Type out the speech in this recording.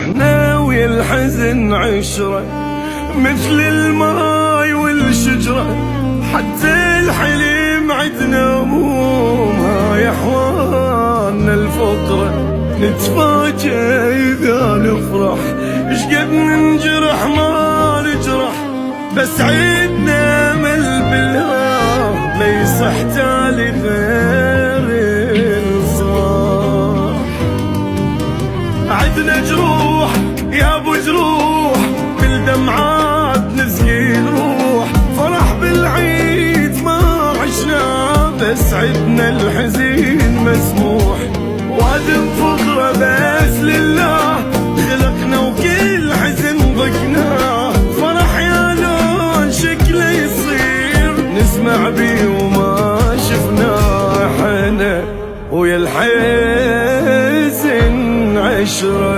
ناوي الحزن عشرة مثل الماي والشجرة، حتى الحليم عدنا همومها يا احواننا الفقرة. نتفاجأ إذا نفرح اشقد ننجرح ما نجرح، بس عيدنا امل بالله ليس احتالي غير الصباح. عدنا جروح يا ابو جروح، بالدمعات نسقي الروح، فرح بالعيد ما عشنا بس عدنا الحزين مسموح. وادم فقرة بس لله خلقنا وكل حزن ضقناه، فرح يا لون شكله يصير نسمع بيه وما شفناه، احنا ويا الحزن عشرة.